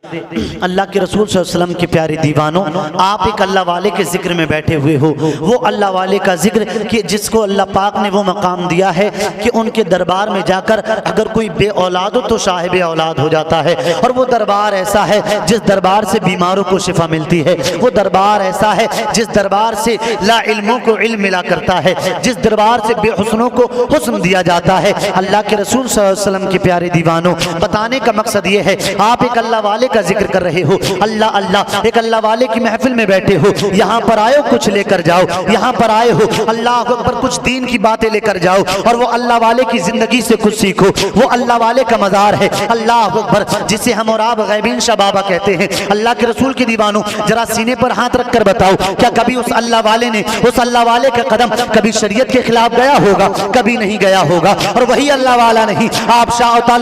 اللہ کے رسول صلی اللہ علیہ وسلم کے پیارے دیوانوں، آپ ایک اللہ والے کے ذکر میں بیٹھے ہوئے ہو، وہ اللہ والے کا ذکر کہ جس کو اللہ پاک نے وہ مقام دیا ہے کہ ان کے دربار میں جا کر اگر کوئی بے اولاد ہو تو صاحب اولاد ہو جاتا ہے، اور وہ دربار ایسا ہے جس دربار سے بیماروں کو شفا ملتی ہے، وہ دربار ایسا ہے جس دربار سے لا علموں کو علم ملا کرتا ہے، جس دربار سے بے حسنوں کو حسن دیا جاتا ہے۔ اللہ کے رسول صلی اللہ علیہ وسلم کے پیارے دیوانوں، بتانے کا مقصد یہ ہے آپ ایک اللہ والے کا ذکر کر رہے ہو، اللہ اللہ، ایک اللہ والے کی محفل میں بیٹھے ہو، یہاں پر آئے ہو کچھ لے کر جاؤ، یہاں پر آئے ہو اللہ اکبر کچھ دین کی باتیں لے کر جاؤ، اور وہ اللہ والے کی زندگی سے کچھ سیکھو۔ وہ اللہ والے کا مزار ہے، اللہ اکبر، جسے ہم اور آپ غیبین شاہ بابا کہتے ہیں۔ اللہ کے رسول کے دیوانوں، ذرا سینے پر ہاتھ رکھ کر بتاؤ، کیا کبھی اس اللہ والے نے، اس اللہ والے کا قدم کبھی شریعت کے خلاف گیا ہوگا؟ کبھی نہیں گیا ہوگا۔ اور وہی اللہ والا نہیں، آپ شاہ عطا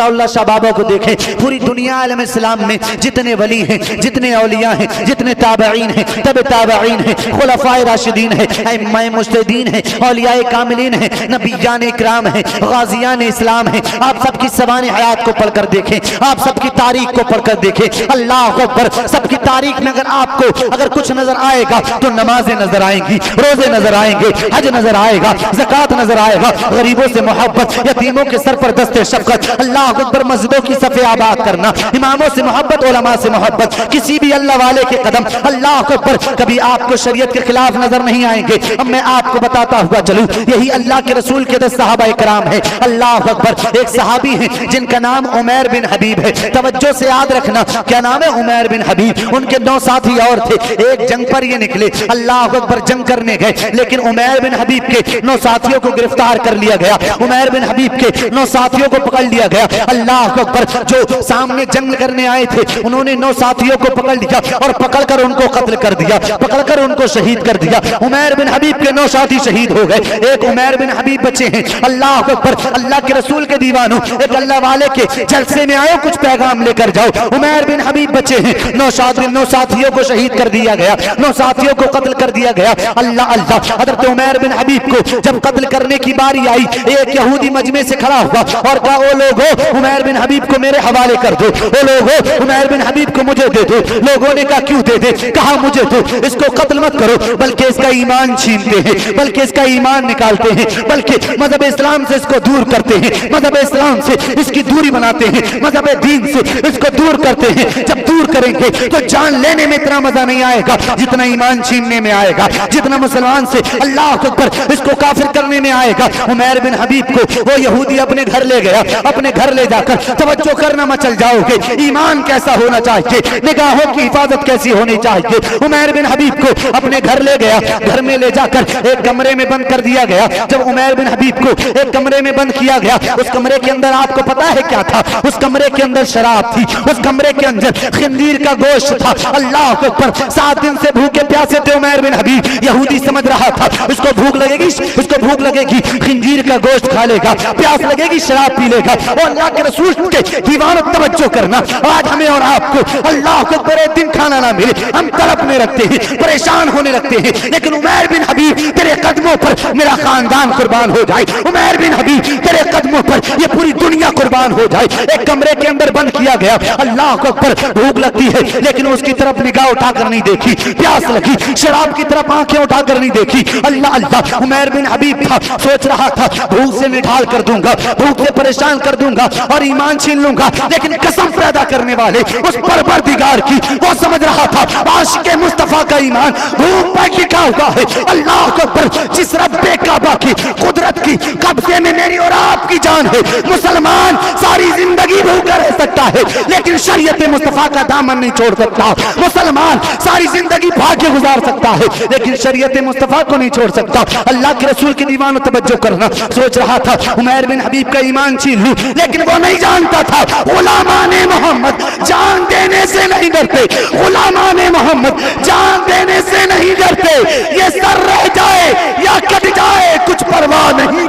اللہ شاہ بابا کو دیکھیں، پوری دنیا عالم اسلام میں جتنے ولی ہیں، جتنے اولیاء ہیں، جتنے تابعین ہیں، تبع تابعین ہیں، خلفاء راشدین ہیں، ائمہ مجتہدین ہیں، اولیاء کاملین ہیں، نبیان اکرام ہیں، غازیان اسلام ہیں، آپ سب کی سوانح حیات کو پڑھ کر دیکھیں، آپ سب کی تاریخ کو پڑھ کر دیکھیں، اللہ اکبر، سب کی تاریخ میں آپ کو اگر کچھ نظر آئے گا تو نمازیں نظر آئیں گی، روزے نظر آئیں گے، حج نظر آئے گا، زکوٰۃ نظر آئے گا، غریبوں سے محبت، یتیموں کے سر پر دست شفقت، اللہ اکبر، مسجدوں کی صفیں آباد کرنا، اماموں سے محبت، علماء سے محبت، کسی بھی اللہ والے کے قدم اللہ اکبر کبھی آپ کو شریعت کے خلاف نظر نہیں آئیں گے۔ اب میں آپ کو بتاتا ہوا چلوں، یہی اللہ کے رسول کے 10 صحابہ اکرام ہیں، اللہ اکبر، ایک صحابی ہیں جن کا نام عمیر بن حبیب ہے، توجہ سے یاد رکھنا، کیا نام ہے؟ عمیر بن حبیب۔ ان کے 9 ساتھی اور تھے، ایک جنگ پر یہ نکلے، اللہ اکبر، جنگ کرنے گئے، لیکن عمیر بن حبیب کے 9 ساتھیوں کو گرفتار کر لیا گیا، عمیر بن حبیب کے 9 ساتھیوں کو پکڑ لیا گیا، اللہ اکبر، جو سامنے جنگ کرنے آئے تھے انہوں نے 9 ساتھیوں کو پکڑ لیا اور پکڑ کر ان کو قتل کر دیا، پکڑ کر ان کو شہید کر دیا۔ عمیر بن حبیب کے 9 ساتھی شہید ہو گئے، ایک عمیر بن حبیب بچے ہیں، اللہ اکبر، اللہ کے رسول کے دیوانوں، ایک اللہ والے کے جلسے میں آئے کچھ پیغام لے کر جاؤ، عمیر بن حبیب بچے ہیں، 9 ساتھیوں کو شہید کر دیا گیا، 9 ساتھیوں کو قتل کر دیا گیا، اللہ اللہ۔ حضرت عمیر بن حبیب کو جب قتل کرنے کی باری آئی، ایک یہودی مجمع سے کھڑا ہوا اور کہا، او لوگو، عمیر بن حبیب کو میرے حوالے کر دو، او لوگو، عمیر بن حبیب کو مجھے دے دو۔ لوگوں نے کہا کیوں دے دے؟ کہا مجھے دو، اس کو قتل مت کرو، بلکہ اس کا ایمان چھینتے ہیں، بلکہ اس کا ایمان نکالتے ہیں، بلکہ مذہب اسلام سے اس کو دور کرتے ہیں، مذہب اسلام سے اس کی دوری بناتے ہیں، مذہب دین سے اس کو دور کرتے ہیں۔ جب دور کریں گے تو جان لینے میں اتنا مزہ نہیں آئے گا جتنا ایمان چھیننے میں آئے گا، جتنا مسلمان سے اللہ اکبر اس کو کافر کرنے میں آئے گا۔ عمیر بن حبیب کو وہ یہودی اپنے گھر لے گیا، اپنے گھر لے جا کر توجہ کرنا مچل جاؤ گے، ایمان کیسا ہونا چاہیے، نگاہوں کی حفاظت کیسی ہونی چاہیے۔ عمیر بن حبیب کو اپنے گھر لے گیا، گھر میں لے جا کر ایک کمرے میں بند کر دیا گیا۔ جب عمیر بن حبیب کو ایک کمرے میں بند کیا گیا، اس کمرے کے اندر آپ کو پتا ہے کیا تھا؟ اس کمرے کے اندر شراب تھی، اس کمرے کے اندر خنزیر کا گوشت تھا، اللہ اکبر۔ 7 دن سے بھوکے پیاسے تھے عمیر بن حبیب، یہودی سمجھ رہا تھا اس کو بھوک لگے گی، اس کو بھوک لگے گی خنزیر کا گوشت کھا لے گا، پیاس لگے گی شراب پی لے گا۔ اور اللہ کے رسول کے دیوانوں توجہ کرنا، آج ہمیں اور آپ کو اللہ کو بڑے دن کھانا نہ ملے، ہم تڑپنے لگتے ہیں، پریشان ہونے لگتے ہیں، لیکن عمیر بن حبیب تیرے قدموں پر میرا خاندان قربان ہو جائے، عمیر بن حبیب تیرے قدموں پر یہ پوری دنیا قربان ہو جائے۔ ایک کمرے کے اندر بند کیا گیا، اللہ کو پر بھوک لگتی ہے لیکن اس کی طرف نگاہ اٹھا کر نہیں دیکھی، پیاس لگی شراب کی طرف آنکھیں اٹھا کر نہیں دیکھی، اللہ اللہ۔ عمیر بن حبیب تھا، سوچ رہا تھا بھوک سے نڈھال کر دوں گا، بھوک سے پریشان کر دوں گا اور ایمان چھین لوں گا، لیکن قسم پیدا کرنے والے اس پروردگار کی وہ سمجھ رہا تھا عاشق مصطفیٰ کا ایمان بھوک پر ٹکا ہوا ہے، اللہ اکبر۔ جس رب کعبہ کی قدرت کی قبضے میں میری اور آپ کی جان ہے، مسلمان ساری زندگی بھوکا رہ سکتا ہے لیکن شریعت مصطفیٰ کا دامن نہیں چھوڑ سکتا، مسلمان ساری زندگی بھاگے گزار سکتا ہے لیکن شریعت مصطفیٰ کو نہیں چھوڑ سکتا۔ اللہ کے رسول کی دیوانوں توجہ کرنا، سوچ رہا تھا عمیر بن حبیب کا ایمان چھین لوں، لیکن وہ نہیں جانتا تھا غلامان محمد جان دینے سے نہیں ڈرتے، غلامان محمد جان دینے سے نہیں ڈرتے، یہ سر رہ جائے یا کٹ جائے کچھ پرواہ نہیں۔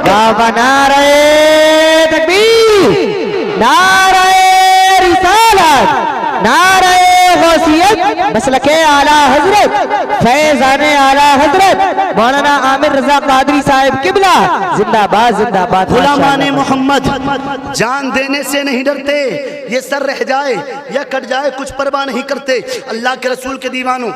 نعرہ تکبیر، نعرہ رسالت، نعرہ غوثیت مسلک اعلیٰ حضرت فیضان اعلیٰ حضرت مولانا عامر رضا قادری صاحب قبلہ زندہ باد زندہ باد. غلامان محمد جان دینے سے نہیں ڈرتے، یہ سر رہ جائے یا کٹ جائے کچھ پرواہ نہیں کرتے. اللہ کے رسول کے دیوانوں،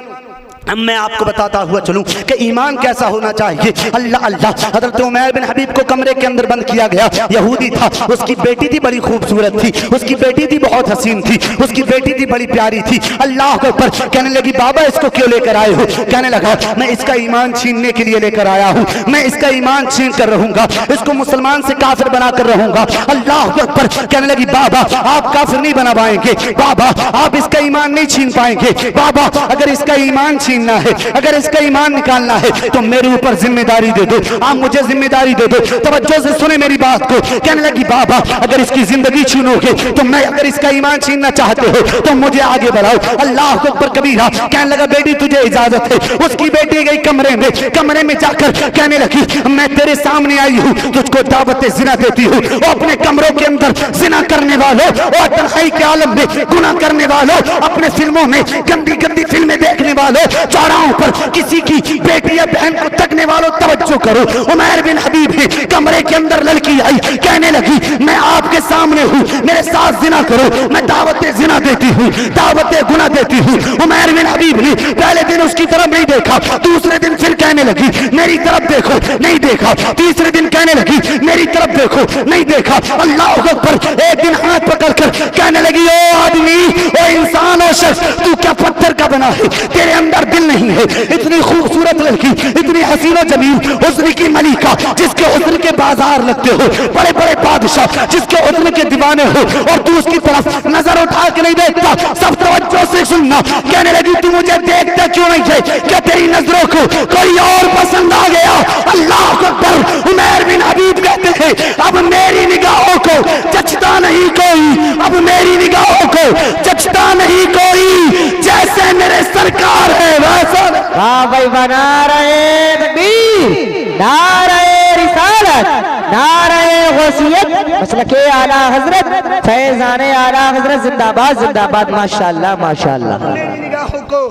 اب میں آپ کو بتاتا ہوا چلوں کہ ایمان کیسا ہونا چاہیے. اللہ اللہ، حضرت عمیر بن حبیب کو کمرے کے اندر بند کیا گیا. یہودی تھا، اس کی بیٹی تھی بڑی خوبصورت تھی، اس کی بیٹی تھی بہت حسین تھی، اس کی بیٹی تھی بڑی پیاری تھی. اللہ اکبر. کہنے لگی بابا اس کو کیوں لے کر آئے ہو؟ کہنے لگا میں اس کا ایمان چھیننے کے لیے لے کر آیا ہوں، میں اس کا ایمان چھین کر رہوں گا، اس کو مسلمان سے کافر بنا کر رہوں گا. اللہ اکبر. کہنے لگی بابا آپ کافر نہیں بنا پائیں گے، بابا آپ اس کا ایمان نہیں چھین پائیں گے، بابا اگر اس کا ایمان چھیننا ہے، اگر اس کا ایمان نکالنا ہے تو میرے اوپر ذمہ داری دے دو، آپ مجھے ذمہ داری دے دو. توجہ سے سنیں میری بات کو. کہنے لگی بابا اگر اس کی زندگی چھینو گے تو میں، اگر اس کا ایمان چھیننا چاہتے ہو تو مجھے آگے بڑھاؤ. اللہ اکبر کبیرہ. کہنے لگا بیٹی تجھے اجازت ہے. اس کی بیٹی گئی کمرے میں جا کر کہنے لگی میں تیرے سامنے آئی ہوں، تجھ کو دعوت زنا دیتی ہوں. اور اپنے کمروں کے اندر زنا کرنے والوں اور تنہائی کے عالم میں گناہ کرنے والوں، اپنے فلموں میں گندی گندی فلمیں دیکھنے والوں، چوراہوں پر کسی کی بیٹی یا بہن کو تکنے والوں توجہ کرو. عمیر بن حبیب ہے، کمرے کے اندر لڑکی آئی، کہنے لگی میں آپ کے سامنے ہوں، میرے ساتھ زنا کرو. میں دعوت زنا دیتی ہوں، دعوت گناہ دیتی ہوں. عمیر بن حبیب نے پہلے دن اس کی طرف نہیں دیکھا، دوسرے دن پھر کہنے لگی میری طرف دیکھو، نہیں دیکھا. تیسرے دن کہنے لگی میری طرف دیکھو، نہیں دیکھا. اللہ اکبر. ایک دن ہاتھ پکڑ کر کہنے لگی او آدمی، او انسان، او شخص، تو کیا پتھر کا بنا ہے؟ تیرے اندر دل نہیں ہے؟ اتنی خوبصورت لڑکی، اتنی حسین و جمیل، حسن کی ملکہ، جس کے حسن کے بازار لگتے ہو، بڑے بڑے بادشاہ جس کے حسن کے دیوانے ہو، اور تو اس کی طرف نظر اٹھا کے نہیں دیکھتا. سب توجہ سے سننا. کہنے لگی تو مجھے دیکھتا کیوں نہیں ہے؟ کیا تیری نظروں کو کوئی اور پسند آ گیا؟ اللہ اکبر. عمیر بن حبیب کہتے ہیں اب میری نگاہوں کو جچتا نہیں کوئی، اب میری نگاہوں کو جچتا نہیں کوئی، جیسے میرے سرکار ہے ویسا. واہ بھائی، نعرہ تکبیر، نعرہ رسالت، نعرہ غوثیت مسلک اعلیٰ حضرت فیضان اعلیٰ حضرت زندہ باد زندہ باد. ماشاءاللہ ماشاءاللہ. میری نگاہوں کو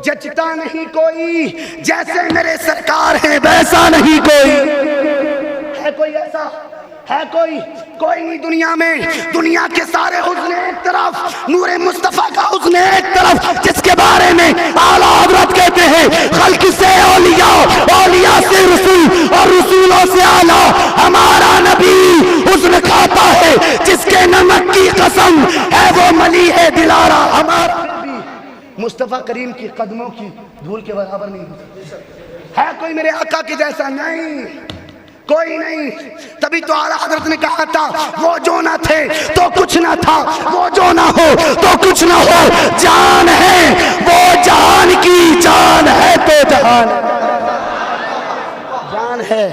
جچتا نہیں کوئی، جیسے میرے سرکار ہے ویسا نہیں کوئی. ہے کوئی ایسا؟ ہے کوئی نہیں دنیا میں. دنیا کے سارے حسن ایک طرف، نور مصطفیٰ کا حسن ایک طرف، جس کے بارے میں اعلیٰ حضرت کہتے ہیں خلق سے اولیاء، اولیاء سے رسول، اور رسولوں سے اعلیٰ ہمارا نبی حسن کھاتا ہے جس کے نمک کی قسم ہے وہ ملی ہے دلارا. ہمارا نبی مصطفیٰ کریم کی قدموں کی دھول کے برابر نہیں ہے. کوئی میرے آقا کے جیسا؟ نہیں، کوئی نہیں. تبھی تو اعلیٰ حضرت نے کہا تھا وہ جو نہ تھے تو کچھ نہ تھا، وہ جو نہ ہو تو کچھ نہ ہو. جان ہے وہ جہان کی، جان ہے تو جہان، جان ہے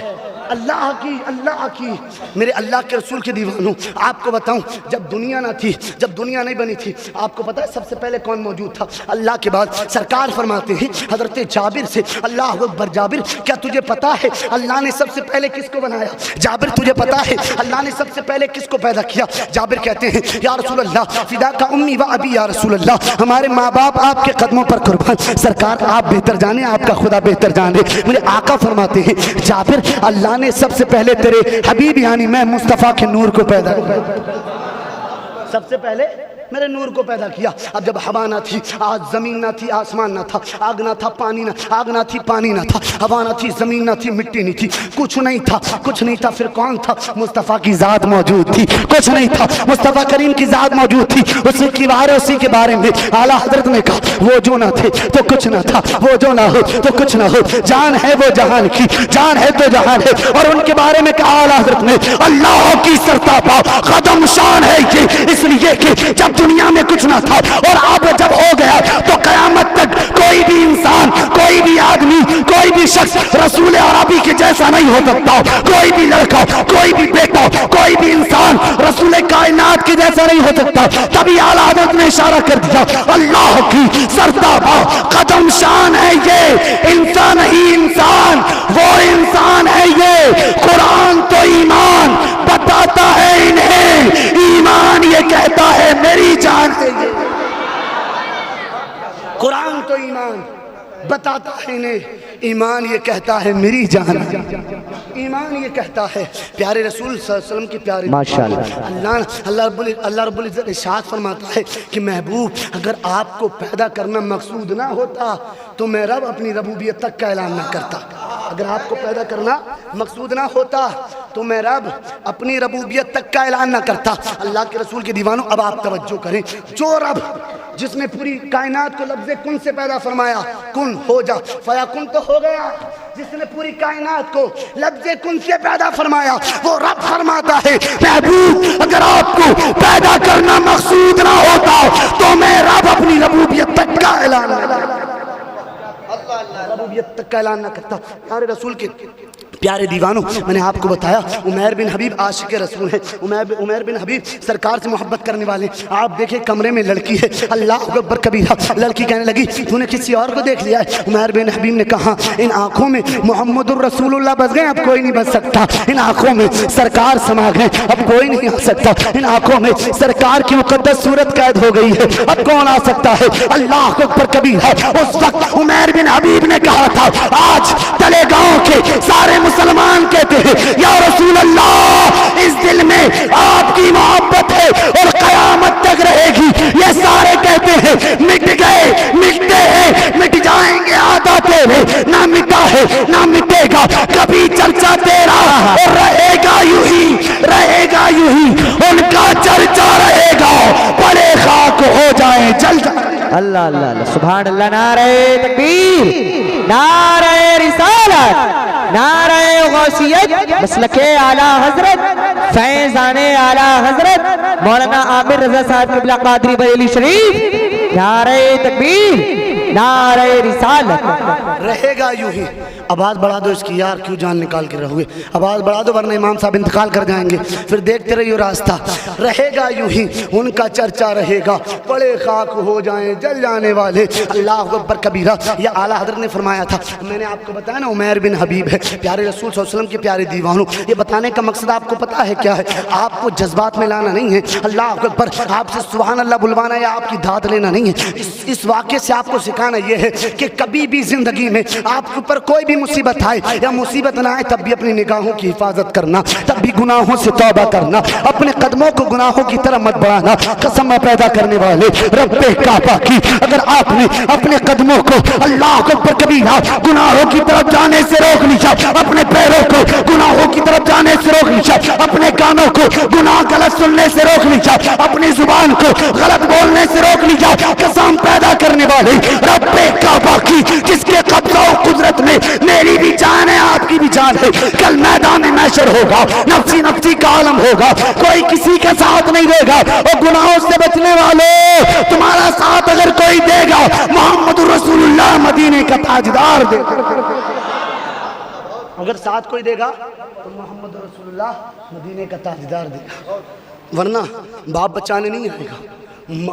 اللہ کی، اللہ کی. میرے اللہ کے رسول کے دیوانوں، آپ کو بتاؤں جب دنیا نہ تھی، جب دنیا نہیں بنی تھی، آپ کو پتا ہے سب سے پہلے کون موجود تھا؟ اللہ کے بعد سرکار فرماتے ہیں حضرت جابر سے، اللہ اکبر، جابر کیا تجھے پتا ہے اللہ نے سب سے پہلے کس کو بنایا؟ جابر تجھے پتا ہے اللہ نے سب سے پہلے کس کو پیدا کیا؟ جابر کہتے ہیں یا رسول اللہ فداک امی و ابی، یا رسول اللہ ہمارے ماں باپ آپ کے قدموں پر قربان. سرکار آپ بہتر جانے، آپ کا خدا بہتر جانے. مجھے آقا فرماتے ہیں جابر اللہ نے سب سے پہلے تیرے حبیب یعنی میں مصطفیٰ کے نور کو پیدا کیا، سب سے پہلے میرے نور کو پیدا کیا. اب جب ہوا نہ تھی، آج زمین نہ تھی، آسمان نہ تھا، آگ نہ تھا، پانی نہ، آگ نہ تھی، پانی نہ تھا، ہوا نہ تھی، زمین نہ تھی، مٹی نہیں تھی، کچھ نہیں تھا، کچھ نہیں تھا. پھر کون تھا؟ مصطفیٰ کی ذات موجود تھی. کچھ نہیں تھا، مصطفیٰ کریم کی ذات موجود تھی. اسی کی بارے، اسی کے بارے میں اعلیٰ حضرت نے کہا وہ جو نہ تھے تو کچھ نہ تھا، وہ جو نہ ہو تو کچھ نہ ہو. جان ہے وہ جہان کی، جان ہے تو جہان ہے. اور ان کے بارے میں کہا اعلیٰ حضرت نے اللہ کی سرتاپا قدم شان ہے یہ، اس لیے کہ جب دنیا میں کچھ نہ تھا اور اب جب ہو گیا تو قیامت تک کوئی بھی انسان، کوئی بھی آدمی، کوئی بھی شخص رسول عربی کے جیسا نہیں ہو سکتا. کوئی بھی لڑکا، کوئی بھی بیٹا، کوئی بھی انسان رسول کائنات کے جیسا نہیں ہو سکتا. تبھی اعلیٰ حضرت نے اشارہ کر دیا اللہ کی سرتاپا قدم شان ہے یہ، انسان ہی انسان، وہ انسان ہے یہ. قرآن تو ایمان بتاتا ہے انہیں، ایمان یہ کہتا ہے میری جان ہے یہ. قرآن تو ایمان بتاتا ہے انہیں، ایمان یہ کہتا ہے میری جان، ایمان یہ کہتا ہے پیارے رسول صلی اللہ علیہ وسلم کی پیارے ماشاءاللہ۔ اللہ رب العزت ارشاد فرماتا ہے کہ محبوب اگر آپ کو پیدا کرنا مقصود نہ ہوتا تو میں رب اپنی ربوبیت تک کا اعلان نہ کرتا۔ اگر آپ کو پیدا کرنا مقصود نہ ہوتا تو میں رب اپنی ربوبیت تک کا اعلان نہ کرتا۔ اللہ کے رسول کے دیوانوں اب آپ توجہ کریں، جو رب جس نے پوری کائنات کو لفظ کن سے پیدا فرمایا، کن ہو جا فیا کن تو ہو گیا، جس نے پوری کائنات کو لفظ کن سے پیدا فرمایا وہ رب فرماتا ہے محبوب اگر آپ کو پیدا کرنا مقصود نہ ہوتا تو میں رب اپنی ربوبیت تک کا اعلان نہ کرتا، ربوبیت تک کا اعلان نہ کرتا۔ پیارے رسول کے پیارے دیوانوں، میں نے آپ کو بتایا عمیر بن حبیب عاشق رسول ہیں، عمیر بن حبیب سرکار سے محبت کرنے والے۔ آپ دیکھیں کمرے میں لڑکی ہے، اللہ اکبر کبیرہ، لڑکی کہنے لگی تو نے کسی اور کو دیکھ لیا ہے؟ عمیر بن حبیب نے کہا ان آنکھوں میں محمد الرسول اللہ بس گئے، اب کوئی نہیں بس سکتا، ان آنکھوں میں سرکار سما گئے، اب کوئی نہیں آ سکتا، ان آنکھوں میں سرکار کی مقدس صورت قید ہو گئی ہے، اب کون آ سکتا ہے؟ اللہ اکبر کبیرہ۔ اس وقت عمیر بن حبیب نے کہا تھا آج تلے گاؤں کے سارے مسلمان کہتے ہیں یا رسول اللہ اس دل میں آپ کی محبت ہے اور قیامت تک رہے گی، یہ سارے کہتے ہیں مٹ گئے مٹتے ہیں مٹ جائیں گے آدھا تیرے، نہ مٹا ہے نہ مٹے گا کبھی چرچا تیرا، اور رہے گا یوں ہی رہے گا یوں ہی، ان کا چرچا رہے گا بڑے خاک ہو جائیں جل جائیں۔ اللہ اللہ اللہ، سبحان اللہ، نعرہ تکبیر، نعرہ رسالت، نعرہ غوثیت، مسلک اعلیٰ حضرت فیضان اعلیٰ حضرت مولانا عامر رضا صاحب قبلہ قادری بریلی شریف، نعرہ تکبیر، نعرہ رسالت۔ رہے گا یوں ہی، آواز بڑھا دو اس کی یار، کیوں جان نکال کے رہوگے، آواز بڑھا دو ورنہ امام صاحب انتقال کر جائیں گے، پھر دیکھتے رہیے راستہ۔ رہے گا یوں ہی، ان کا چرچا رہے گا بڑے خاک ہو جائیں جل جانے والے، اللہ اکبر کبیرہ۔ یہ اعلیٰ حضرت نے فرمایا تھا، میں نے آپ کو بتایا نا عمیر بن حبیب ہے، پیارے رسول صلی اللہ علیہ وسلم کے پیارے دیوانوں، یہ بتانے کا مقصد آپ کو پتا ہے کیا ہے؟ آپ کو جذبات میں لانا نہیں ہے، اللہ اکبر، آپ سے سبحان اللہ بلوانا یا آپ کی داد لینا نہیں ہے، اس واقعے سے آپ کو سکھانا یہ ہے کہ کبھی بھی زندگی میں آپ کے اوپر کوئی بھی مصیبت آئے یا مصیبت نہ آئے تب بھی اپنی نگاہوں کی حفاظت کرنا، تب بھی گناہوں سے توبہ کرنا، اپنے قدموں کو گناہوں کی طرف مت بڑھانا۔ قسم پیدا کرنے والے رب کعبہ کی، اگر آپ نے اپنے قدموں کو اللہ اکبر کبیرہ گناہوں کی طرف جانے سے روک لیا، اپنے پیروں کو گناہوں کی طرف جانے سے روک لیا، اپنے کانوں کو گناہ غلط سننے سے روک لیا، اپنی زبان کو غلط بولنے سے روک لیا، قسم پیدا کرنے والے رب کعبہ کی جس کے قبضہ و قدرت میں میری بھی جان ہے آپ کی بھی جان ہے، کل میدان محشر ہوگا، نفسی نفسی کا عالم ہوگا، کوئی کسی کے ساتھ نہیں دے گا، اور گناہوں سے بچنے والوں تمہارا ساتھ اگر کوئی دے گا محمد رسول اللہ مدینے کا تاجدار دے گا، اگر ساتھ کوئی دے گا تو محمد رسول اللہ مدینے کا تاجدار دے گا، ورنہ باپ بچانے نہیں آئے گا،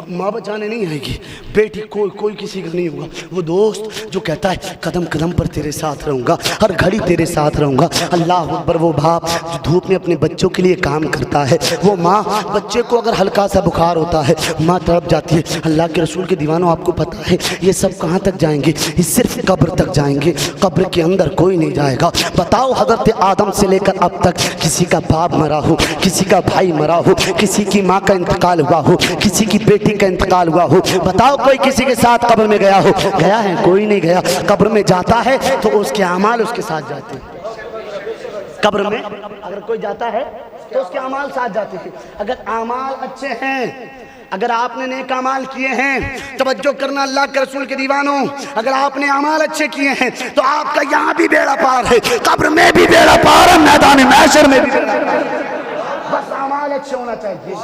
ماں بچانے نہیں آئے گی، بیٹی کوئی کسی کا نہیں ہوگا، وہ دوست جو کہتا ہے قدم قدم پر تیرے ساتھ رہوں گا، ہر گھڑی تیرے ساتھ رہوں گا، اللہ اکبر، وہ باپ جو دھوپ میں اپنے بچوں کے لیے کام کرتا ہے، وہ ماں بچے کو اگر ہلکا سا بخار ہوتا ہے ماں تڑپ جاتی ہے۔ اللہ کے رسول کے دیوانوں آپ کو پتہ ہے یہ سب کہاں تک جائیں گے؟ یہ صرف قبر تک جائیں گے، قبر کے اندر کوئی نہیں جائے گا۔ بتاؤ حضرت آدم سے لے کر اب تک کسی کا باپ مرا ہو، کسی کا بھائی مرا ہو، کسی کی ماں کا انتقال ہوا ہو، کسی کی بیٹی کا انتقال ہوا ہو، بتاؤ کوئی کسی کے ساتھ قبر میں گیا ہو؟ گیا ہے؟ کوئی نہیں گیا۔ قبر میں جاتا ہے تو اس کے اعمال اس کے ساتھ جاتے ہیں، قبر میں اگر کوئی جاتا ہے تو اس کے اعمال ساتھ جاتے ہیں، اگر اعمال اچھے ہیں، اگر آپ نے نیک اعمال کیے ہیں، توجہ کرنا اللہ کے رسول کے دیوانوں، اگر آپ نے اعمال اچھے کیے ہیں تو آپ کا یہاں بھی بیڑا پار ہے، قبر میں بھی بیڑا پار ہے، میدان محشر میں بھی بیڑا پار ہے۔ بس اعمال اچھے ہونا چاہیے،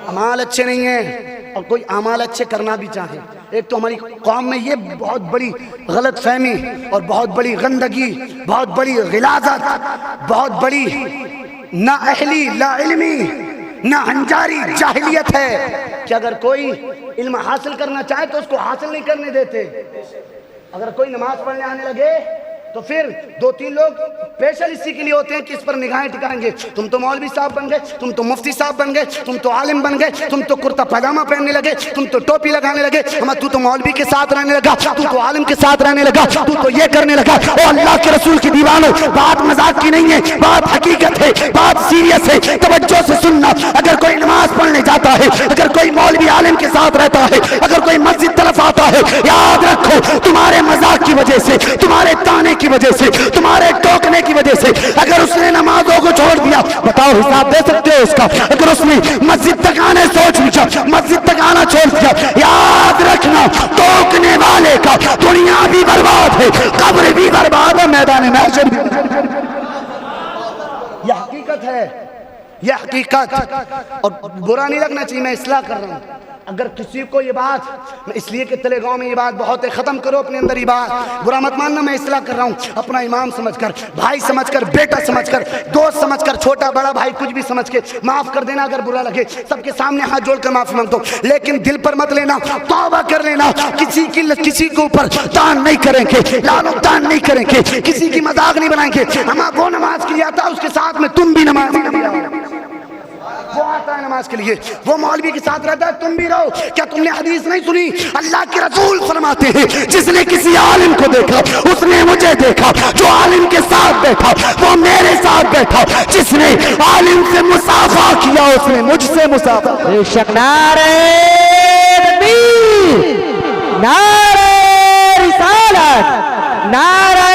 اعمال اچھے نہیں ہیں اور کوئی اعمال اچھے کرنا بھی چاہے۔ ایک تو ہماری قوم میں یہ بہت بڑی غلط فہمی اور بہت بڑی گندگی، بہت بڑی غلاظت، بہت بڑی نااہلی، لا علمی، نا ہنجاری جاہلیت ہے کہ اگر کوئی علم حاصل کرنا چاہے تو اس کو حاصل نہیں کرنے دیتے، اگر کوئی نماز پڑھنے آنے لگے تو پھر دو تین لوگ اسپیشل اسی کے لیے ہوتے ہیں کہ اس پر نگاہیں ٹکائیں گے. تم تو مولوی صاحب بن گئے, تم تو مفتی صاحب بن گئے, تم تو عالم بن گئے, تم تو کرتا پاجامہ پہننے لگے, تم تو ٹوپی لگانے لگے, تو تو مولوی کے ساتھ رہنے لگا, تو تو عالم کے ساتھ رہنے لگا, تو تو یہ کرنے لگا. او اللہ کے رسول کی دیوانوں, بات مذاق کی نہیں ہے, بات حقیقت ہے, بات سیریس ہے. توجہ سے سننا. اگر کوئی نماز پڑھنے جاتا ہے, اگر کوئی مولوی عالم کے ساتھ رہتا ہے, اگر کوئی مسجد طرف آتا ہے, یاد رکھو تمہارے مذاق کی وجہ سے, تمہارے تانے کی وجہ سے, تمہارے ٹوکنے کی وجہ سے اگر اس نے نمازوں کو چھوڑ دیا, بتاؤ حساب دے سکتے ہو اس کا؟ اگر اس نے مسجد تک آنے سوچ لیا, مسجد تک آنا چھوڑ دیا, یاد رکھنا ٹوکنے والے کا دنیا بھی برباد ہے, قبر بھی برباد ہے, میدان محشر بھی. یہ حقیقت ہے, یہ حقیقت. اور برا نہیں لگنا چاہیے, میں اصلاح کر رہا ہوں. اگر کسی کو یہ بات, میں اس لیے کہ تلے گاؤں میں یہ بات بہت ہے, ختم کرو اپنے اندر یہ بات, برا مت ماننا, میں اصلاح کر رہا ہوں. اپنا امام سمجھ کر, بھائی سمجھ کر, بیٹا سمجھ کر, دوست سمجھ کر, چھوٹا بڑا بھائی کچھ بھی سمجھ کے معاف کر دینا. اگر برا لگے سب کے سامنے ہاتھ جوڑ کر معافی مانگتا ہوں, لیکن دل پر مت لینا, توبہ کر لینا. کسی کے اوپر تان نہیں کریں گے, لالو تان نہیں کریں گے, کسی کی مذاق نہیں بنائیں گے. ہم وہ نماز کے لیے آتا ہے, اس کے ساتھ میں تم بھی نماز, وہ آتا ہے نماز کے لیے, وہ مولوی کے ساتھ رہتا ہے, تم بھی رہو. کیا تم نے حدیث نہیں سنی؟ اللہ کے رسول فرماتے ہیں, جس نے کسی عالم کو دیکھا اس نے مجھے دیکھا, جو عالم کے ساتھ بیٹھا وہ میرے ساتھ بیٹھا, جس نے عالم سے مصافحہ کیا اس نے مجھ سے مصافحہ. بے شک. نعرہ تکبیر, نعرہ رسالت, نعرہ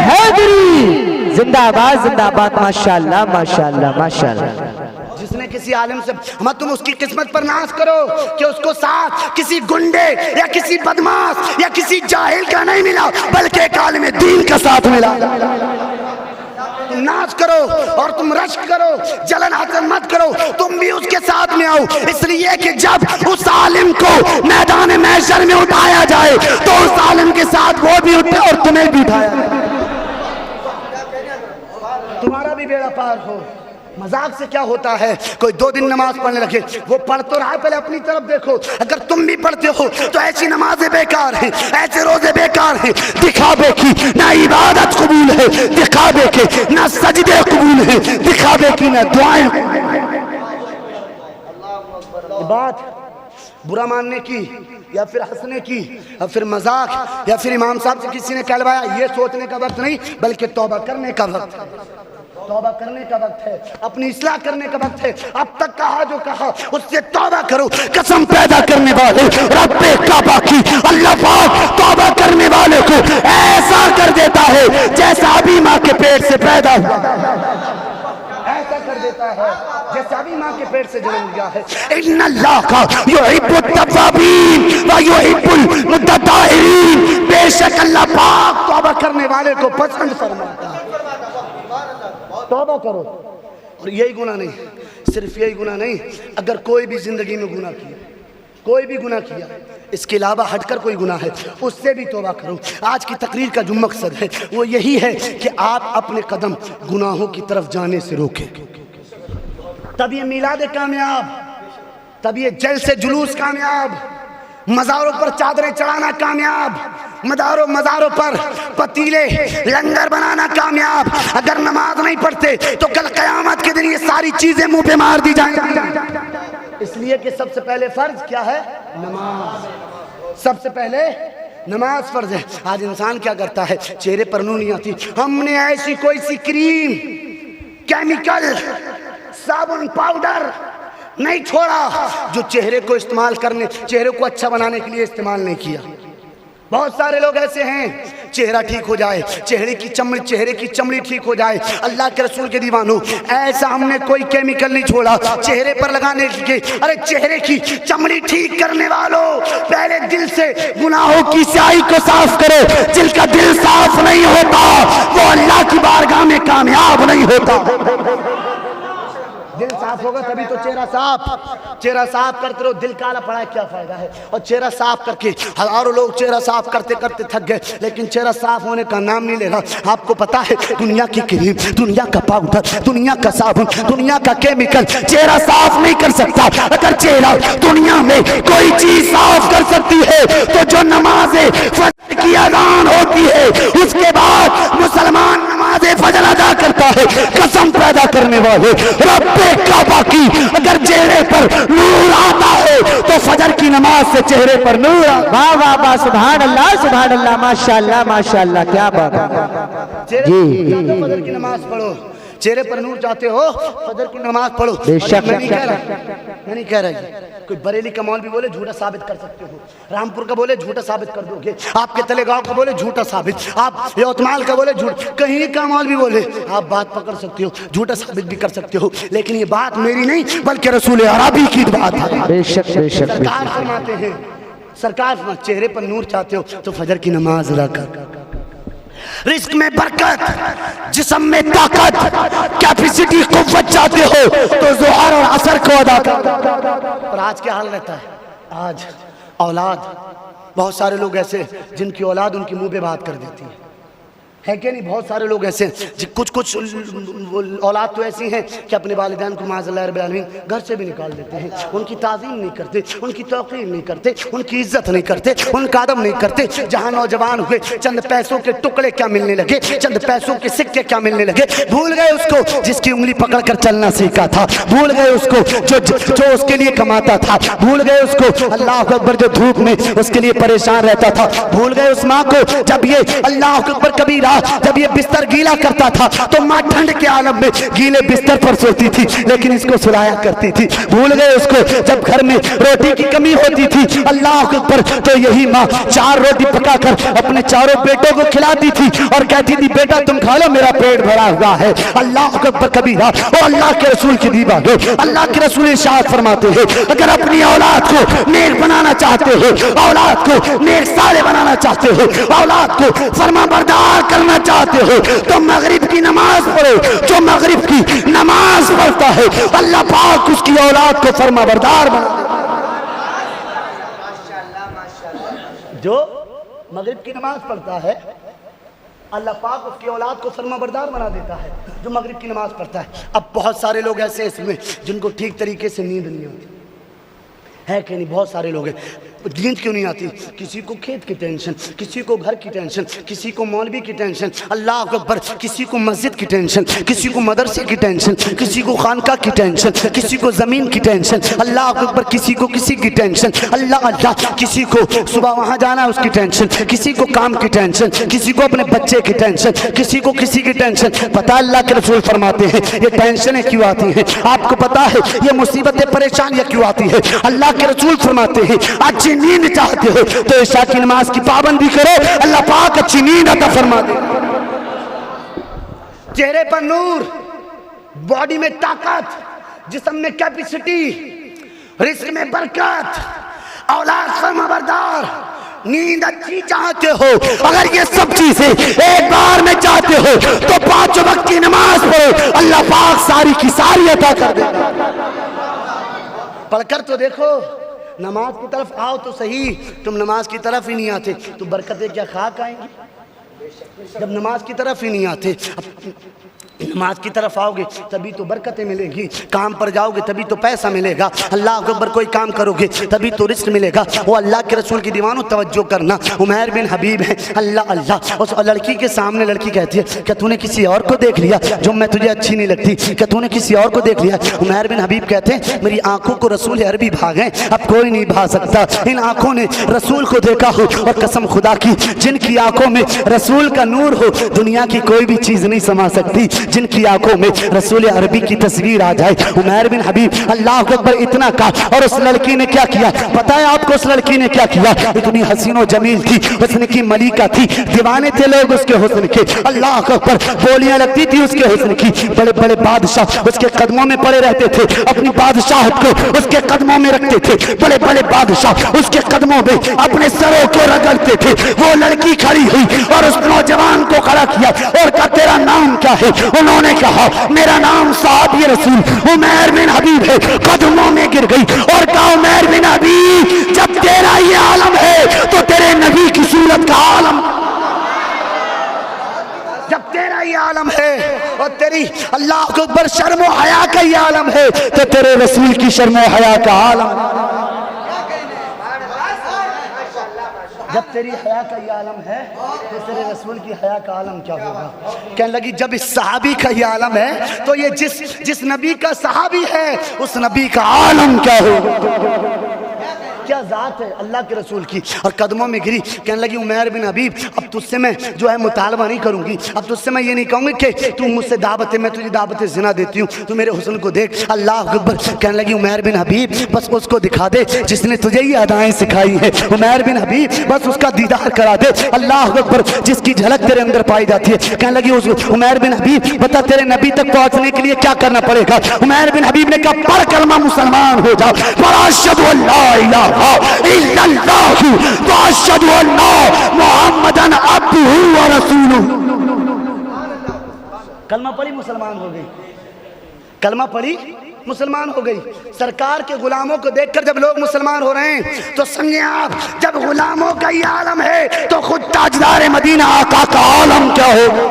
حیدری, زندہ باد زندہ باد. ماشاءاللہ ماشاءاللہ ماشاءاللہ. جس نے کسی عالم سے, مت تم اس کی قسمت پر ناز کرو کہ اس کو ساتھ کسی گنڈے یا کسی بدماش یا کسی جاہل کا نہیں ملا, بلکہ ایک عالم دین کا ساتھ ملا. تم ناز کرو اور تم رشک کرو, جلن حسد مت کرو, تم بھی اس کے ساتھ میں آؤ. اس لیے کہ جب اس عالم کو میدان محشر میں اٹھایا جائے تو اس عالم کے ساتھ وہ بھی اٹھے اور تمہیں بھی اٹھایا جائے, تمہارا بھی بیڑا پار ہو. مذاق سے کیا ہوتا ہے؟ کوئی 2 دن نماز پڑھنے لگے, وہ پڑھ تو رہا, پہلے اپنی طرف دیکھو. اگر تم بھی پڑھتے ہو تو ایسی نمازیں بیکار ہیں, ایسے روزے بیکار ہیں. دکھاوے کی نہ عبادت قبول ہے, دکھاوے کے نہ سجدے قبول ہے, دکھاوے کی نہ دعائیں. بات برا ماننے کی یا پھر ہنسنے کی یا پھر مذاق یا پھر امام صاحب سے کسی نے کہلوایا, یہ سوچنے کا وقت نہیں بلکہ توبہ کرنے کا وقت. توبہ کرنے کا وقت ہے, اپنی اصلاح کرنے کا وقت ہے. اب تک کہا جو کہا اس سے توبہ کرو. قسم پیدا کرنے والے رب کعبہ کی, اللہ پاک توبہ کرنے والے کو ایسا کر دیتا ہے جیسا ابھی ماں کے پیٹ سے پیدا ہوا, ایسا کر دیتا ہے جیسا ابھی ماں کے پیٹ سے جنم لیا ہے. ان اللہ کا یحب التوابین و یحب المتطہرین, بے شک اللہ پاک توبہ کرنے والے کو پسند فرماتا ہے. توبہ کرو. اور یہی گناہ نہیں, صرف یہی گناہ نہیں, اگر کوئی بھی زندگی میں گناہ کیا, کوئی بھی گناہ کیا, اس کے علاوہ ہٹ کر کوئی گناہ ہے, اس سے بھی توبہ کرو. آج کی تقریر کا جو مقصد ہے وہ یہی ہے کہ آپ اپنے قدم گناہوں کی طرف جانے سے روکیں. تب یہ میلاد کامیاب, تب یہ جلسے جلوس کامیاب, مزاروں پر چادریں چڑھانا کامیاب, مزاروں پر پتیلے لنگر بنانا کامیاب. اگر نماز نہیں پڑھتے تو کل قیامت کے دن یہ ساری چیزیں منہ پہ مار دی جائیں گی. اس لیے کہ سب سے پہلے فرض کیا ہے؟ نماز. سب سے پہلے نماز فرض ہے. آج انسان کیا کرتا ہے, چہرے پر نور نہیں آتی, ہم نے ایسی کوئی سی کریم, کیمیکل, صابن, پاؤڈر نہیں چھوڑا جو چہرے کو استعمال کرنے, چہرے کو اچھا بنانے کے لیے استعمال نہیں کیا. بہت سارے لوگ ایسے ہیں, چہرہ ٹھیک ہو جائے, چہرے کی چمڑی ٹھیک ہو جائے. اللہ کے رسول کے دیوانوں, ایسا ہم نے کوئی کیمیکل نہیں چھوڑا چہرے پر لگانے کے لیے. ارے چہرے کی چمڑی ٹھیک کرنے والوں, پہلے دل سے گناہوں کی سیاہی کو صاف کرو. جن کا دل صاف نہیں ہوتا وہ اللہ کی بارگاہ میں کامیاب نہیں ہوتا. دل صاف ہوگا تبھی تو چہرہ صاف کرتے رہو. دل کالا پڑا ہے کیا فائدہ ہے؟ اور چہرہ صاف کر کے ہزاروں لوگ چہرہ صاف کرتے کرتے تھک گئے, لیکن چہرہ صاف ہونے کا نام نہیں لے رہا. آپ کو پتا ہے دنیا کی کریم, دنیا کا پاؤڈر, دنیا کا صابن, دنیا کا کیمیکل چہرہ صاف نہیں کر سکتا. اگر چہرہ دنیا میں کوئی چیز صاف کر سکتی ہے تو جو نماز فجر کی اذان ہوتی ہے اس کے بعد کرنے والے رب کعبہ کی اگر چہرے پر نور آتا ہے تو فجر کی نماز سے چہرے پر نور آتا ہے. واہ واہ واہ سبحان اللہ ماشاء اللہ کیا بات ہے جی. فجر کی نماز پڑھو, چہرے پر نور چاہتے ہو فجر کی نماز پڑھو. بے شک. میں نہیں کہہ رہا کوئی بریلی کا مولوی بولے جھوٹا ثابت کر سکتے ہو, رامپور کا بولے جھوٹا ثابت کر دو گے, آپ کے تلے گاؤں کا بولے جھوٹا ثابت, آپ یوتمال کا بولے جھوٹ, کہیں کا مولوی بولے آپ بات پکڑ سکتے ہو, جھوٹا ثابت بھی کر سکتے ہو, لیکن یہ بات میری نہیں بلکہ رسول عربی کی بات ہے. بے شک بے شک. سرکار فرماتے ہیں, سرکار چہرے پر نور چاہتے ہو تو فجر کی نماز ادا کر. رزق میں برکت, جسم میں طاقت, کیپیسٹی قوت چاہتے ہو تو ظہر اور عصر کو ادا کر. اور آج کیا حال رہتا ہے, آج اولاد, بہت سارے لوگ ایسے جن کی اولاد ان کے منہ پہ بات کر دیتی ہے کہ نہیں. بہت سارے لوگ ایسے کچھ اولاد تو ایسی ہیں کہ اپنے والدین کو معاذ اللہ رب العالمین گھر سے بھی نکال دیتے ہیں, ان کی تعظیم نہیں کرتے, ان کی توقیر نہیں کرتے, ان کی عزت نہیں کرتے, ان کا ادب نہیں کرتے. جہاں نوجوان ہوئے چند پیسوں کے ٹکڑے کیا ملنے لگے, چند پیسوں کے سکے کیا ملنے لگے, بھول گئے اس کو جس کی انگلی پکڑ کر چلنا سیکھا تھا, بھول گئے اس کو جو اس کے لیے کماتا تھا, بھول گئے اس کو اللہ اکبر جو دھوپ میں اس کے لیے پریشان رہتا تھا, بھول گئے اس ماں کو جب یہ اللہ اکبر کبھی جب یہ بستر گیلا کرتا تھا تو ماں ٹھنڈ کے عالم میں گیلے بستر پر سوتی تھی لیکن اس کو سلایا کرتی تھی. بھول گئے اس کو جب گھر میں روٹی کی کمی ہوتی تھی اللہ اکبر تو یہی ماں 4 روٹی پکا کر اپنے چاروں بیٹوں کو کھلاتی تھی اور کہتی تھی بیٹا تم کھا لو میرا پیٹ بھرا ہوا ہے. اللہ اکبر کبیرہ. اور اللہ کے رسول کی دیوان ہے, اللہ کے رسول ارشاد فرماتے ہیں اگر اپنی اولاد کو نیک بنانا چاہتے ہو, اولاد کو نیک صالح بنانا چاہتے ہو, اولاد کو فرما بردار کرنا چاہتے ہو تو مغرب کی نماز پڑھو. جو مغرب کی نماز پڑھتا ہے اللہ پاک اس کی اولاد کو فرما بردار بنا دیتا ہے. جو مغرب کی نماز پڑھتا ہے اللہ پاک اس کی اولاد کو فرما بردار بنا دیتا ہے جو مغرب کی نماز پڑھتا ہے. اب بہت سارے لوگ ایسے اس میں جن کو ٹھیک طریقے سے نیند نہیں ہوتی ہے کہ نہیں. بہت سارے لوگ ہیں نیند کیوں نہیں آتی, کسی کو کھیت کی ٹینشن, کسی کو گھر کی ٹینشن, کسی کو مولوی کی ٹینشن اللہ اکبر, کسی کو مسجد کی ٹینشن, کسی کو مدرسے کی ٹینشن, کسی کو خانقاہ کی ٹینشن, کسی کو زمین کی ٹینشن اللہ اکبر, کسی کو کسی کی ٹینشن اللہ اللہ, کسی کو صبح وہاں جانا اس کی ٹینشن, کسی کو کام کی ٹینشن, کسی کو اپنے بچے کی ٹینشن, کسی کو کسی کی ٹینشن. پتہ اللہ کے رسول فرماتے ہیں یہ ٹینشنیں کیوں آتی ہیں, آپ کو پتہ ہے یہ مصیبتیں پریشانیاں کیوں آتی ہیں. اللہ کے رسول فرماتے ہیں اچھی نیند چاہتے ہو تو عشاء کی نماز کی پابندی کرو, اللہ پاک اچھی نیند عطا فرما دے. چہرے پر نور, باڈی میں طاقت, جسم میں کیپیسٹی, رزق میں برکت, اولاد فرما بردار, نیند اچھی چاہتے ہو, اگر یہ سب چیزیں ایک بار میں چاہتے ہو تو 5 وقت کی نماز پڑھو, اللہ پاک ساری کی ساری عطا کر دے گا. پڑھ کر تو دیکھو, نماز کی طرف آؤ تو صحیح, تم نماز کی طرف ہی نہیں آتے تو برکتیں کیا خاک آئیں گی. جب نماز کی طرف ہی نہیں آتے, نماز کی طرف آؤ گے تبھی تو برکتیں ملے گی, کام پر جاؤ گے تبھی تو پیسہ ملے گا, اللہ اکبر کوئی کام کرو گے تبھی تو رزق ملے گا. وہ اللہ کے رسول کی دیوانوں توجہ کرنا, عمیر بن حبیب ہے اللہ اللہ, اس لڑکی کے سامنے لڑکی کہتی ہے کہ تو نے کسی اور کو دیکھ لیا جو میں تجھے اچھی نہیں لگتی, کہ تو نے کسی اور کو دیکھ لیا. عمیر بن حبیب کہتے ہیں میری آنکھوں کو رسول عربی بھاگیں, اب کوئی نہیں بھاگ سکتا. ان آنکھوں نے رسول کو دیکھا ہو, اور قسم خدا کی جن کی آنکھوں میں رسول کا نور ہو دنیا کی کوئی بھی چیز نہیں سما سکتی, جن کی آنکھوں میں رسول عربی کی تصویر آ جائے. عمیر بن حبیب اللہ اکبر اتنا کہا, اور اس لڑکی نے کیا کیا پتہ ہے آپ کو, اس لڑکی نے کیا کیا, اتنی حسین و جمیل تھی, حسن کی ملکہ تھی, دیوانے تھے لوگ اس کے حسن کے, اللہ اکبر بولیاں لگتی تھی اس کے حسن کی. بڑے بڑے بادشاہ اس کے قدموں میں پڑے رہتے تھے, اپنی بادشاہت کو اس کے قدموں میں رکھتے تھے, بڑے بڑے بادشاہ اس کے قدموں میں اپنے سروں کو رگڑتے تھے. وہ لڑکی کھڑی ہوئی اور اس نوجوان کو کھڑا کیا اور کہا تیرا نام کیا ہے. انہوں نے کہا میرا نام صحابی رسول عمیر بن حبیب ہے. قدموں میں گر گئی اور کہا عمیر بن حبیب جب تیرا یہ عالم ہے تو تیرے نبی کی صورت کا عالم, جب تیرا یہ عالم ہے اور تیری اللہ اکبر شرم و حیا کا یہ عالم ہے تو تیرے رسول کی شرم و حیا کا عالم. جب تیری حیا کا یہ عالم ہے تو تیرے رسول کی حیا کا عالم کیا ہوگا؟ کہنے لگی جب اس صحابی کا یہ عالم ہے تو یہ جس نبی کا صحابی ہے اس نبی کا عالم کیا ہوگا؟ کیا ذات ہے اللہ کے رسول کی. اور قدموں میں گری. کہنے لگی عمیر بن حبیب اب تجھ سے میں جو ہے مطالبہ نہیں کروں گی, اب تجھ سے میں یہ نہیں کہوں گی کہ تو مجھ سے دعوت, میں تجھے دعوت زنا دیتی ہوں, تو میرے حسن کو دیکھ. اللہ اکبر. کہنے لگی عمیر بن حبیب بس اس کو دکھا دے جس نے تجھے یہ ادائیں سکھائی ہیں. عمیر بن حبیب بس اس کا دیدار کرا دے. اللہ اکبر. جس کی جھلک تیرے اندر پائی جاتی ہے. کہنے لگی عمیر بن حبیب بتا تیرے نبی تک پہنچنے کے لیے کیا کرنا پڑے گا؟ عمیر بن حبیب نے کہا پڑھ کلمہ مسلمان ہو جا. اشہد ان لا الہ الا اللہ واشہد ان محمدا عبدہ ورسولہ. کلمہ پڑھی مسلمان ہو گئی. کلمہ پڑھی مسلمان ہو گئی. سرکار کے غلاموں کو دیکھ کر جب لوگ مسلمان ہو رہے ہیں تو سمجھیں آپ جب غلاموں کا یہ عالم ہے تو خود تاجدار مدینہ آقا کا عالم کیا ہوگا؟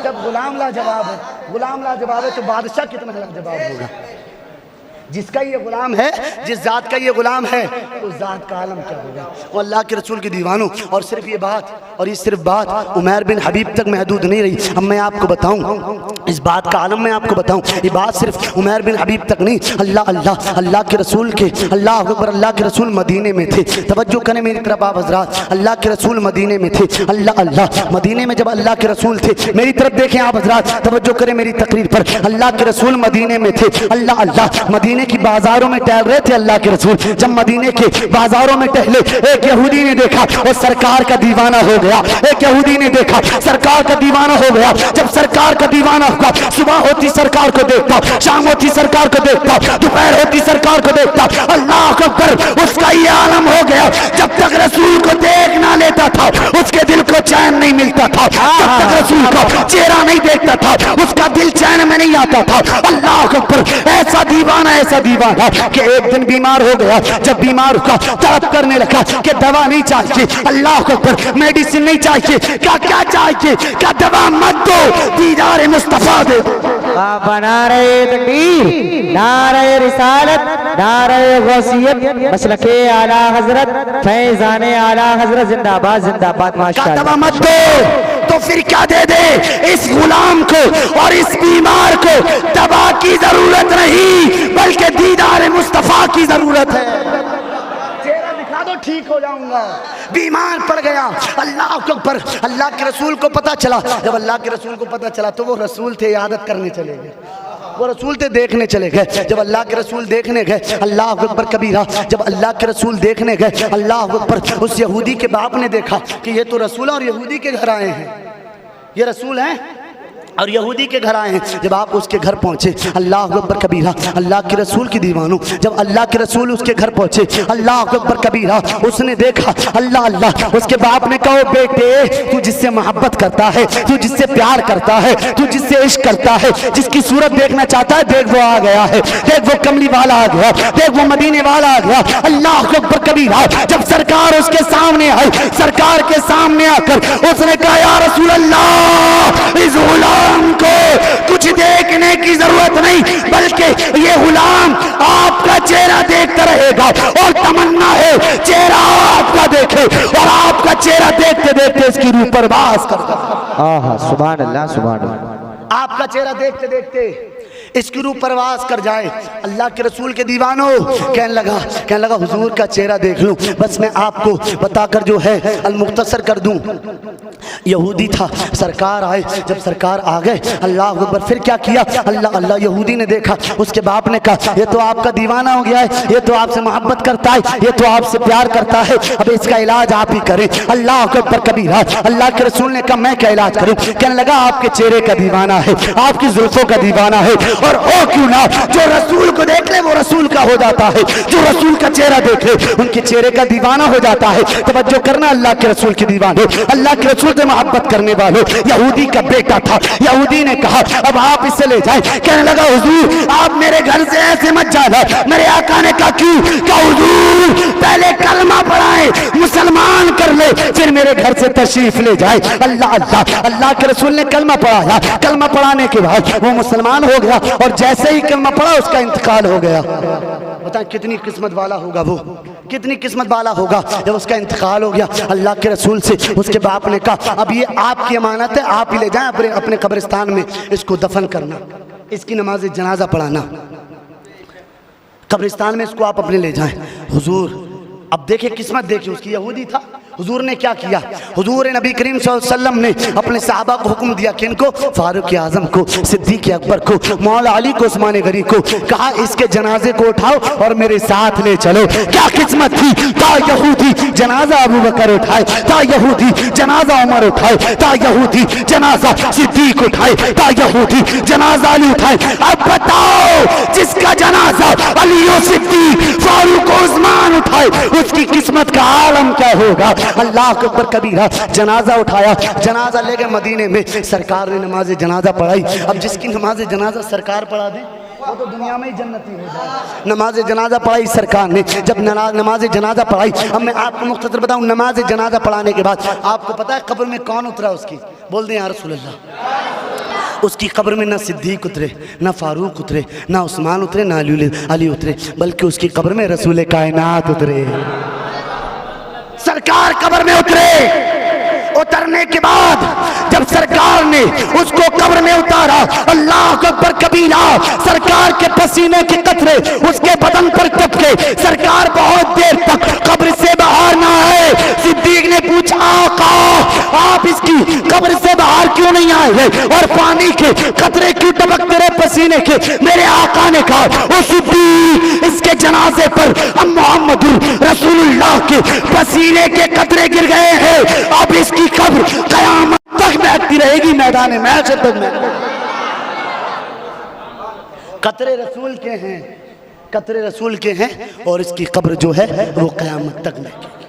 جب غلام لاجواب ہے, غلام لاجواب ہے تو بادشاہ کتنا لاجواب ہوگا؟ جس کا یہ غلام ہے, جس ذات کا یہ غلام ہے اس ذات کا عالم کیا ہوگا؟ وہ اللہ کے رسول کے دیوانوں. اور صرف یہ بات, اور یہ صرف بات عمیر بن حبیب تک محدود نہیں رہی. اب میں آپ کو بتاؤں اس بات کا عالم, میں آپ کو بتاؤں یہ بات صرف عمیر بن حبیب تک نہیں. اللہ کے رسول کے, اللہ اکبر, اللہ کے رسول مدینے میں تھے. توجہ کریں میری طرف آپ حضرات. اللہ کے رسول مدینے میں تھے. اللہ مدینے میں جب اللہ کے رسول تھے, میری طرف دیکھیں آپ حضرات, توجہ کریں میری تقریر پر. اللہ کے رسول مدینے میں تھے. اللہ مدینے کی بازاروں میں ٹہل رہے تھے اللہ کے رسول. جب مدینے کے بازاروں میں ٹہلے, ایک یہودی نے دیکھا وہ سرکار کا دیوانہ ہو گیا. ایک یہودی نے دیکھا سرکار کا دیوانہ ہو گیا. جب سرکار کا دیوانہ ہوا, صبح ہوتی سرکار کو دیکھتا, شام ہوتی سرکار کو دیکھتا, دوپہر ہوتی سرکار کو دیکھتا. اللہ اکبر. اس کا یہ عالم ہو گیا. جب تک رسول کو دیکھ نہ لیتا تھا اس کے دل کو چین نہیں ملتا تھا. جب تک رسول کا چہرہ نہیں دیکھتا تھا اس کا دل چین میں نہیں آتا تھا. اللہ اکبر. ایسا دیوانہ کہ ایک دن بیمار ہو گیا. جب بیمار ہوا طلب کرنے لگا کہ دوا نہیں چاہیے, اللہ اکبر, میڈیسن نہیں چاہیے. کیا چاہیے؟ کیا دوا مت دو, دیدار مصطفیٰ دے دو. نعرہ تکبیر, نعرہ رسالت, نعرہ غوثیت, مسلک اعلی حضرت, فیضان اعلی حضرت زندہ باد, زندہ باد. ماشاءاللہ. دوا مت دو تو پھر کیا دے دے؟ اس غلام کو اور اس بیمار کو دوا کی ضرورت نہیں بلکہ دیدار مصطفیٰ کی ضرورت ہے. چہرہ دکھا دو ٹھیک ہو جاؤں گا. بیمار پڑ گیا. اللہ اکبر. اللہ کے رسول کو پتا چلا. جب اللہ کے رسول کو پتا چلا تو وہ رسول تھے عیادت کرنے چلے گئے, وہ رسول تھے دیکھنے چلے گئے. جب اللہ کے رسول دیکھنے گئے, اللہ اکبر کبیرہ, جب اللہ کے رسول دیکھنے گئے, اللہ اکبر, اس یہودی کے باپ نے دیکھا کہ یہ تو رسول اور یہودی کے گھر آئے ہیں, یہ رسول ہیں اور یہودی کے گھر آئے ہیں. جب آپ اس کے گھر پہنچے, اللہ اکبر کبیرہ, اللہ کے رسول کی دیوانوں, جب اللہ کے رسول اس کے گھر پہنچے, اللہ اکبر کبیرہ, اس نے دیکھا, اللہ, اس کے باپ نے کہا بیٹے تو جس سے محبت کرتا ہے, تو جس سے پیار کرتا ہے, تو جس سے عشق کرتا ہے, جس کی صورت دیکھنا چاہتا ہے, دیکھ وہ آ گیا ہے, دیکھ وہ کملی والا آ گیا, دیکھ وہ مدینے والا آ گیا. اللہ اکبر کبیرہ. جب سرکار اس کے سامنے آئی, سرکار کے سامنے آ کر اس نے کہا یا رسول اللہ, اس غلام کو کچھ دیکھنے کی ضرورت نہیں بلکہ یہ غلام آپ کا چہرہ دیکھتا رہے گا, اور تمنا ہے چہرہ آپ کا دیکھے, اور آپ کا چہرہ دیکھتے دیکھتے اس کی روح پرواز کرتا. سبحان اللہ, سبحان اللہ. آپ کا چہرہ دیکھتے دیکھتے اس کی روح پرواز کر جائے. اللہ کے رسول کے دیوانوں, کہنے لگا حضور کا چہرہ دیکھ لوں. بس میں آپ کو بتا کر جو ہے المختصر کر دوں. یہودی تھا, سرکار آئے, جب سرکار آ گئے, اللہ اکبر, پھر کیا کیا, اللہ یہودی نے دیکھا, اس کے باپ نے کہا یہ تو آپ کا دیوانہ ہو گیا ہے, یہ تو آپ سے محبت کرتا ہے, یہ تو آپ سے پیار کرتا ہے, اب اس کا علاج آپ ہی کریں. اللہ اکبر کبیرہ. اللہ کے رسول نے کہا میں کیا علاج کروں؟ کہنے لگا آپ کے چہرے کا دیوانہ ہے, آپ کی زلفوں کا دیوانہ ہے, اور ہو کیوں نہ جو رسول کو دیکھ لے وہ رسول کا ہو جاتا ہے, جو رسول کا چہرہ دیکھ لے ان کے چہرے کا دیوانہ ہو جاتا ہے. توجہ کرنا اللہ کے رسول کے دیوانے, اللہ کے رسول سے محبت کرنے والے. یہودی کا بیٹا تھا, یہودی نے کہا اب آپ اسے لے جائیں. کہنے لگا حضور آپ میرے گھر سے ایسے مت جانا. میرے آقا نے کہا کیوں؟ کہ حضور پہلے کلمہ پڑھائیں, مسلمان کر لے, پھر میرے گھر سے تشریف لے جائے۔ اللہ اللہ، اللہ کے رسول نے کلمہ پڑھایا، کلمہ پڑھانے کے بعد وہ مسلمان ہو گیا، اور جیسے ہی کلمہ پڑھا اس کا انتقال ہو گیا۔ بتائیں کتنی قسمت والا ہوگا وہ، کتنی قسمت والا ہوگا جب اس کا انتقال ہو گیا۔ اللہ کے رسول سے اس کے باپ نے کہا اب یہ آپ کی امانت ہے، آپ ہی لے جائیں اپنے قبرستان میں اس کو دفن کرنا، اس کی نماز جنازہ پڑھانا، قبرستان میں اس کو آپ اپنے لے جائیں۔ حضور اب دیکھیں قسمت دیکھیں، اس کی یہودی تھا، حضور نے کیا کیا؟ حضور نبی کریم صلی اللہ علیہ وسلم نے اپنے صحابہ کو حکم دیا، کن کو؟ فاروق اعظم کو، صدیق اکبر کو، مولا علی کو، عثمان غنی کو، کہا اس کے جنازے کو اٹھاؤ اور میرے ساتھ لے چلو۔ کیا قسمت تھی، تا یہودی جنازہ ابو بکر اٹھائے، تا یہودی جنازہ عمر اٹھائے، تا یہودی جنازہ صدیق اٹھائے، تا یہودی جنازہ علی اٹھائے۔ اب بتاؤ جس کا جنازہ علی و صدیق فاروق و عثمان اٹھائے اس کی قسمت کا عالم کیا ہوگا؟ اللہ اکبر کبیرہ۔ جنازہ اٹھایا، جنازہ لے کے مدینے میں سرکار نے نماز جنازہ پڑھائی۔ اب جس کی نماز جنازہ سرکار پڑھا دے وہ تو دنیا میں ہی جنتی ہو جائے۔ نماز جنازہ پڑھائی سرکار نے، جب نماز جنازہ پڑھائی، اب میں آپ کو مختصر بتاؤں، نماز جنازہ پڑھانے کے بعد آپ کو پتہ ہے قبر میں کون اترا اس کی؟ بول دیں یا رسول اللہ۔ اس کی قبر میں نہ صدیق اترے، نہ فاروق اترے، نہ عثمان اترے، نہ علی اترے، بلکہ اس کی قبر میں رسول کائنات اترے۔ سرکار قبر میں اترے۔ اترنے کے بعد جب سرکار نے اس کو قبر میں اتارا، اللہ اکبر کبیرہ، سرکار کے پسینے کے قطرے اس کے بدن پر ٹپکے۔ سرکار بہت دیر تک قبر سے باہر نہ آئے۔ صدیق نے پوچھا آقا آپ اس کی قبر سے باہر کیوں نہیں آئے ہیں اور پانی کے قطرے کیوں ٹپکتے رہے پسینے کے؟ میرے آقا نے کہا او صدیق اس کے جنازے پر اب محمد رسول اللہ کے پسینے کے قطرے گر گئے ہیں، اب اس کی قبر قیامت تک مہکتی رہے گی، میدان محشر تک مہکتی۔ قطرے رسول کے ہیں، قطرے رسول کے ہیں، اور اس کی قبر جو ہے وہ قیامت تک مہکے گی۔